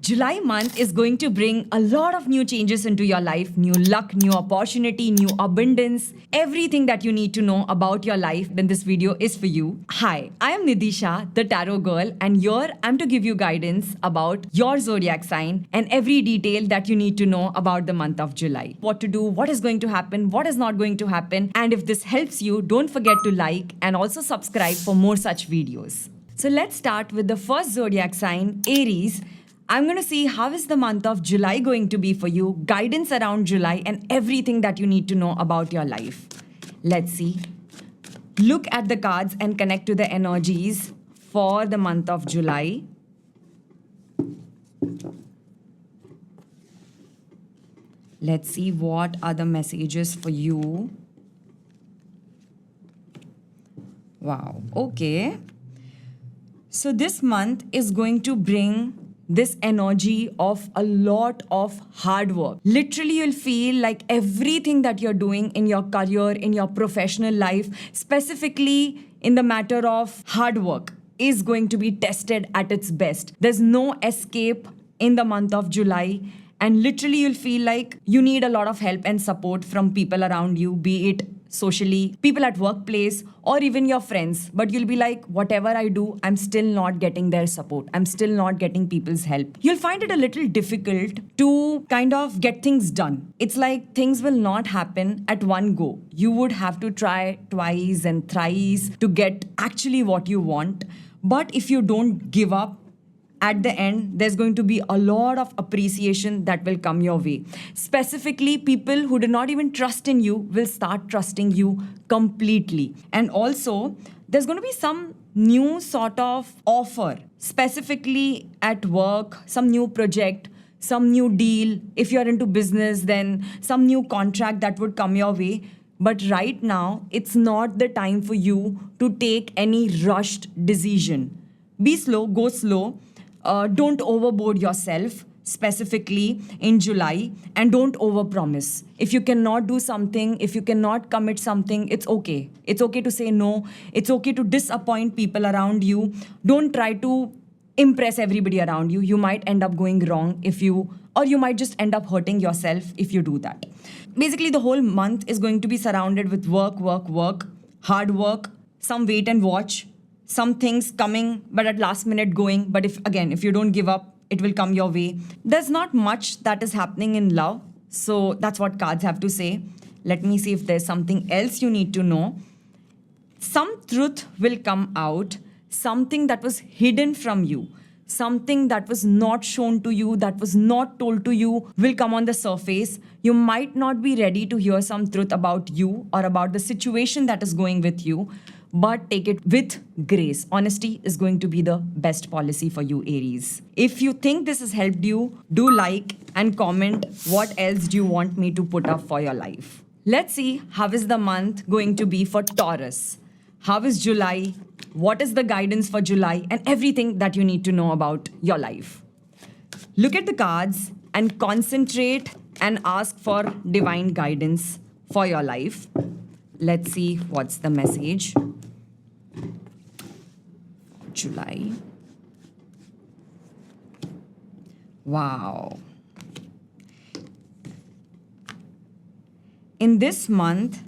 July month is going to bring a lot of new changes into your life, new luck, new opportunity, new abundance, everything that you need to know about your life. Then this video is for you. Hi, I am Nidisha, the tarot girl, and here I'm to give you guidance about your zodiac sign and every detail that you need to know about the month of July. What to do, what is going to happen, what is not going to happen. And if this helps you, don't forget to like and also subscribe for more such videos. So let's start with the first zodiac sign, Aries. I'm going to see how is the month of July going to be for you, guidance around July and everything that you need to know about your life. Let's see. Look at the cards and connect to the energies for the month of July. Let's see what are the messages for you. Wow. Okay. So this month is going to bring this energy of a lot of hard work. Literally, you'll feel like everything that you're doing in your career, in your professional life, specifically in the matter of hard work, is going to be tested at its best. There's no escape in the month of July. And literally, you'll feel like you need a lot of help and support from people around you, be it socially, people at workplace, or even your friends. But you'll be like, whatever I do, I'm still not getting their support. I'm still not getting people's help. You'll find it a little difficult to kind of get things done. It's like things will not happen at one go. You would have to try twice and thrice to get actually what you want. But if you don't give up, at the end, there's going to be a lot of appreciation that will come your way. Specifically, people who do not even trust in you will start trusting you completely. And also, there's going to be some new sort of offer, specifically at work, some new project, some new deal. If you're into business, then some new contract that would come your way. But right now, it's not the time for you to take any rushed decision. Be slow, go slow. Don't overboard yourself, specifically in July, and don't overpromise. If you cannot do something, if you cannot commit something, it's okay. It's okay to say no. It's okay to disappoint people around you. Don't try to impress everybody around you. You might end up going wrong or you might just end up hurting yourself if you do that. Basically, the whole month is going to be surrounded with work, hard work, some wait and watch, some things coming, but at last minute going. But if you don't give up, it will come your way. There's not much that is happening in love. So that's what cards have to say. Let me see if there's something else you need to know. Some truth will come out, something that was hidden from you, something that was not shown to you, that was not told to you will come on the surface. You might not be ready to hear some truth about you or about the situation that is going with you, but take it with grace. Honesty is going to be the best policy for you, Aries. If you think this has helped you, do like and comment what else do you want me to put up for your life. Let's see how is the month going to be for Taurus. How is July? What is the guidance for July? And everything that you need to know about your life. Look at the cards and concentrate and ask for divine guidance for your life. Let's see what's the message. July. Wow. In this month,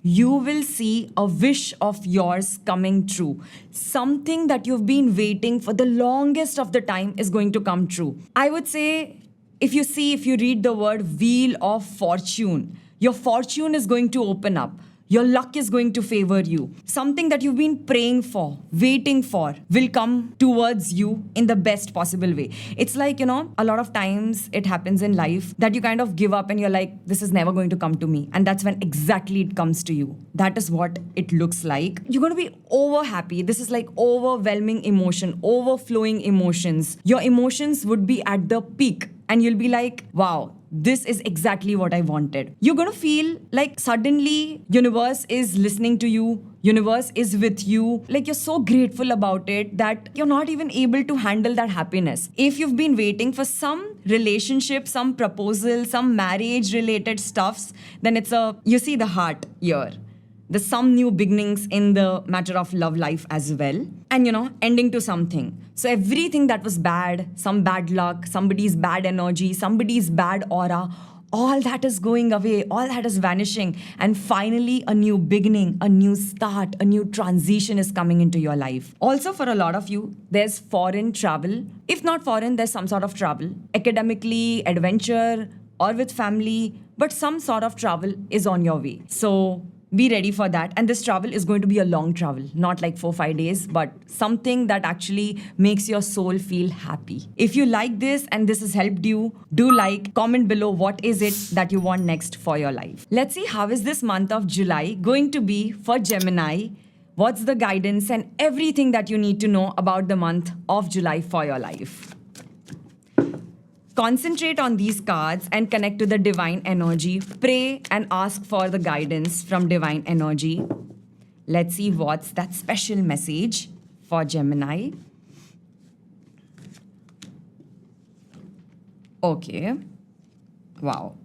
you will see a wish of yours coming true. Something that you've been waiting for the longest of the time is going to come true. I would say, if you read the word Wheel of Fortune, your fortune is going to open up. Your luck is going to favor you. Something that you've been praying for, waiting for, will come towards you in the best possible way. It's like, a lot of times it happens in life that you kind of give up and you're like, this is never going to come to me. And that's when exactly it comes to you. That is what it looks like. You're going to be over happy. This is like overwhelming emotion, overflowing emotions. Your emotions would be at the peak. And you'll be like, wow, this is exactly what I wanted. You're going to feel like suddenly universe is listening to you. Universe is with you. Like you're so grateful about it that you're not even able to handle that happiness. If you've been waiting for some relationship, some proposal, some marriage related stuffs, then you see the heart here. There's some new beginnings in the matter of love life as well. and ending to something. So everything that was bad, some bad luck, somebody's bad energy, somebody's bad aura, all that is going away, all that is vanishing, and finally a new beginning, a new start, a new transition is coming into your life. Also, for a lot of you, there's foreign travel. If not foreign, there's some sort of travel, academically, adventure, or with family, but some sort of travel is on your way. So be ready for that. And this travel is going to be a long travel, not like 4-5 days, but something that actually makes your soul feel happy. If you like this and this has helped you, do like, comment below what is it that you want next for your life. Let's see how is this month of July going to be for Gemini. What's the guidance and everything that you need to know about the month of July for your life. Concentrate on these cards and connect to the divine energy. Pray and ask for the guidance from divine energy. Let's see what's that special message for Gemini. Okay. Wow.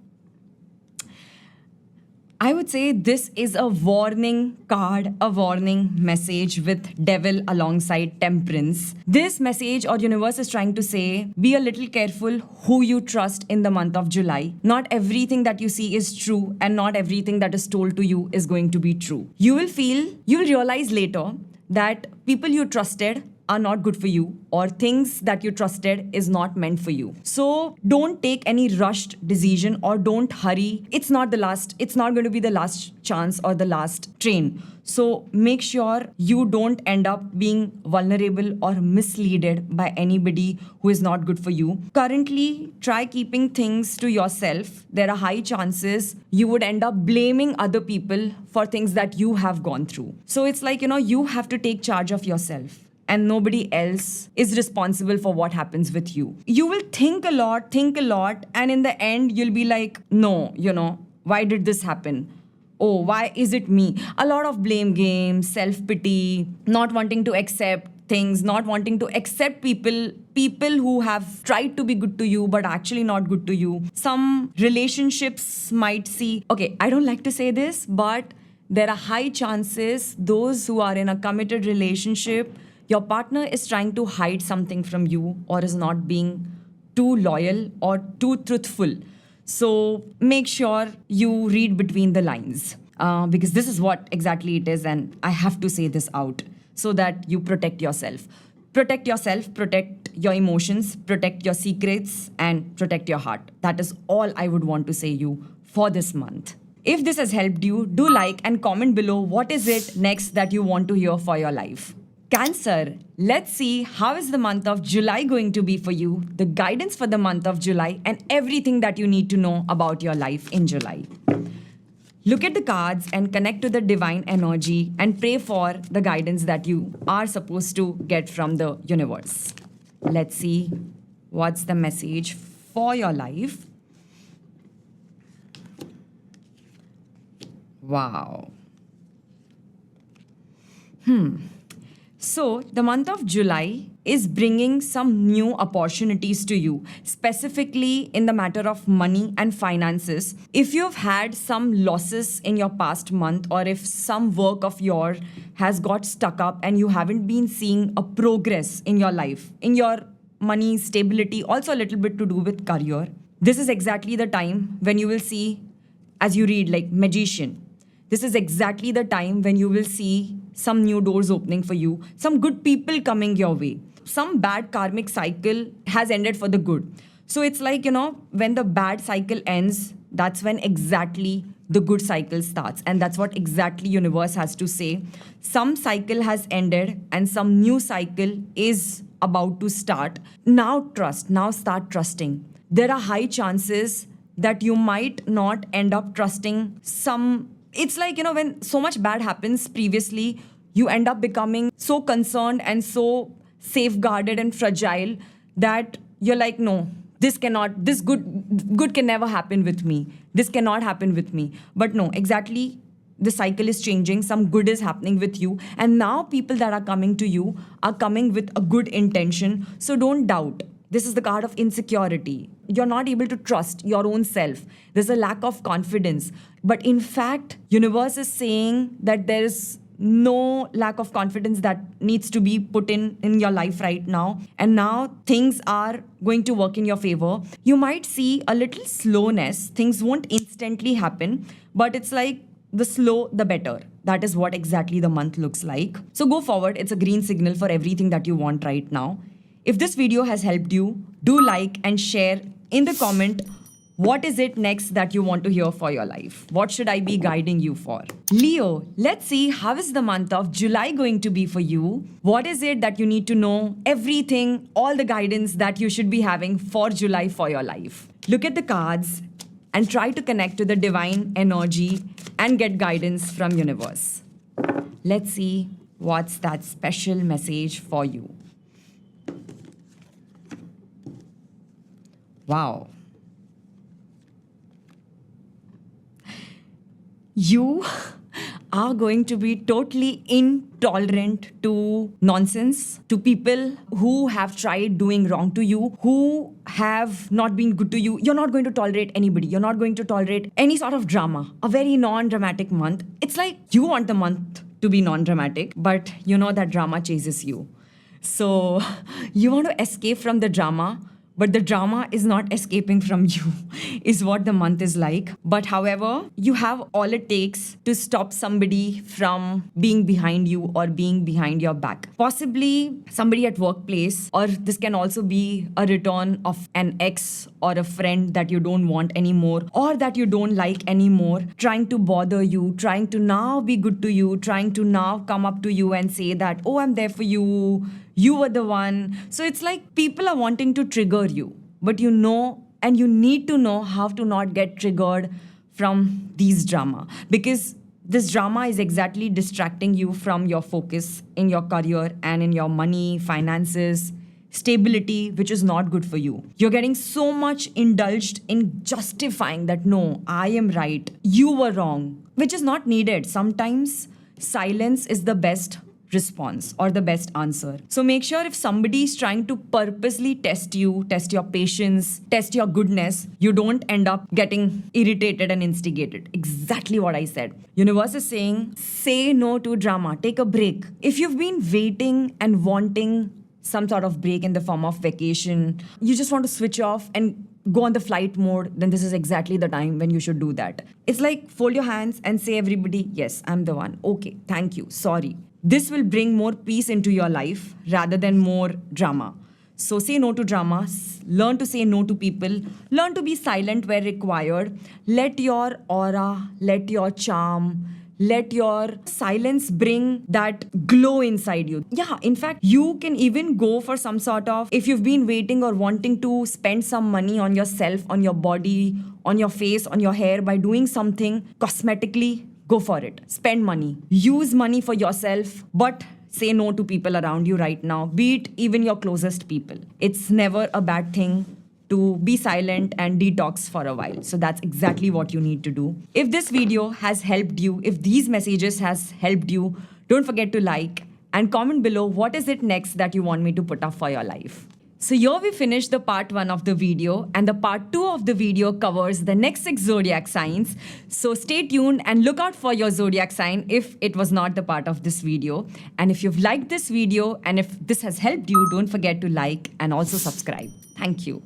I would say this is a warning card, a warning message with devil alongside temperance. This message or universe is trying to say, be a little careful who you trust in the month of July. Not everything that you see is true and not everything that is told to you is going to be true. You will realize later that people you trusted are not good for you, or things that you trusted is not meant for you. So don't take any rushed decision or don't hurry. It's not going to be the last chance or the last train. So make sure you don't end up being vulnerable or misleaded by anybody who is not good for you. Currently, try keeping things to yourself. There are high chances you would end up blaming other people for things that you have gone through. So it's like, you have to take charge of yourself. And nobody else is responsible for what happens with you. You will think a lot, and in the end, you'll be like, no, why did this happen? Oh, why is it me? A lot of blame games, self-pity, not wanting to accept things, not wanting to accept people who have tried to be good to you but actually not good to you. Some relationships might see, okay, I don't like to say this, but there are high chances those who are in a committed relationship, your partner is trying to hide something from you or is not being too loyal or too truthful. So make sure you read between the lines because this is what exactly it is, and I have to say this out so that you protect yourself. Protect yourself, protect your emotions, protect your secrets, and protect your heart. That is all I would want to say you for this month. If this has helped you, do like and comment below what is it next that you want to hear for your life. Cancer, let's see how is the month of July going to be for you, the guidance for the month of July, and everything that you need to know about your life in July. Look at the cards and connect to the divine energy and pray for the guidance that you are supposed to get from the universe. Let's see what's the message for your life. Wow. So, the month of July is bringing some new opportunities to you, specifically in the matter of money and finances. If you've had some losses in your past month, or if some work of yours has got stuck up and you haven't been seeing a progress in your life, in your money stability, also a little bit to do with career, this is exactly the time when you will see, as you read like magician, this is exactly the time when you will see some new doors opening for you, some good people coming your way. Some bad karmic cycle has ended for the good. So it's like, when the bad cycle ends, that's when exactly the good cycle starts. And that's what exactly universe has to say. Some cycle has ended and some new cycle is about to start. Now trust, now start trusting. There are high chances that you might not end up trusting some. It's like, when so much bad happens previously, you end up becoming so concerned and so safeguarded and fragile that you're like, no, this good can never happen with me. This cannot happen with me. But no, exactly, the cycle is changing. Some good is happening with you. And now people that are coming to you are coming with a good intention. So don't doubt. This is the card of insecurity. You're not able to trust your own self. There's a lack of confidence. But in fact, universe is saying that there is no lack of confidence that needs to be put in your life right now. And now things are going to work in your favor. You might see a little slowness. Things won't instantly happen, but it's like the slow, the better. That is what exactly the month looks like. So go forward. It's a green signal for everything that you want right now. If this video has helped you, do like and share in the comment. What is it next that you want to hear for your life? What should I be guiding you for? Leo, let's see how is the month of July going to be for you? What is it that you need to know? Everything, all the guidance that you should be having for July for your life. Look at the cards and try to connect to the divine energy and get guidance from universe. Let's see what's that special message for you. Wow. You are going to be totally intolerant to nonsense, to people who have tried doing wrong to you, who have not been good to you. You're not going to tolerate anybody. You're not going to tolerate any sort of drama. A very non-dramatic month. It's like you want the month to be non-dramatic, but you know that drama chases you. So you want to escape from the drama, but the drama is not escaping from you, is what the month is like. But however, you have all it takes to stop somebody from being behind you or being behind your back. Possibly somebody at workplace, or this can also be a return of an ex or a friend that you don't want anymore or that you don't like anymore, trying to bother you, trying to now be good to you, trying to now come up to you and say that, oh, I'm there for you. You were the one. So it's like people are wanting to trigger you, but you know, and you need to know how to not get triggered from these drama, because this drama is exactly distracting you from your focus in your career and in your money, finances, stability, which is not good for you. You're getting so much indulged in justifying that, no, I am right, you were wrong, which is not needed. Sometimes silence is the best response or the best answer. So make sure if somebody is trying to purposely test you, test your patience, test your goodness, you don't end up getting irritated and instigated. Exactly what I said. Universe is saying, say no to drama, take a break. If you've been waiting and wanting some sort of break in the form of vacation, you just want to switch off and go on the flight mode, then this is exactly the time when you should do that. It's like fold your hands and say everybody, yes, I'm the one. Okay, thank you, sorry. This will bring more peace into your life rather than more drama. So say no to drama, learn to say no to people, learn to be silent where required. Let your aura, let your charm, let your silence bring that glow inside you. Yeah, in fact, you can even go for some sort of, if you've been waiting or wanting to spend some money on yourself, on your body, on your face, on your hair by doing something cosmetically, go for it. Spend money. Use money for yourself, but say no to people around you right now, be it even your closest people. It's never a bad thing to be silent and detox for a while. So that's exactly what you need to do. If this video has helped you, if these messages has helped you, don't forget to like and comment below what is it next that you want me to put up for your life. So here we finished the part 1 of the video, and the part 2 of the video covers the next 6 zodiac signs. So stay tuned and look out for your zodiac sign if it was not the part of this video. And if you've liked this video and if this has helped you, don't forget to like and also subscribe. Thank you.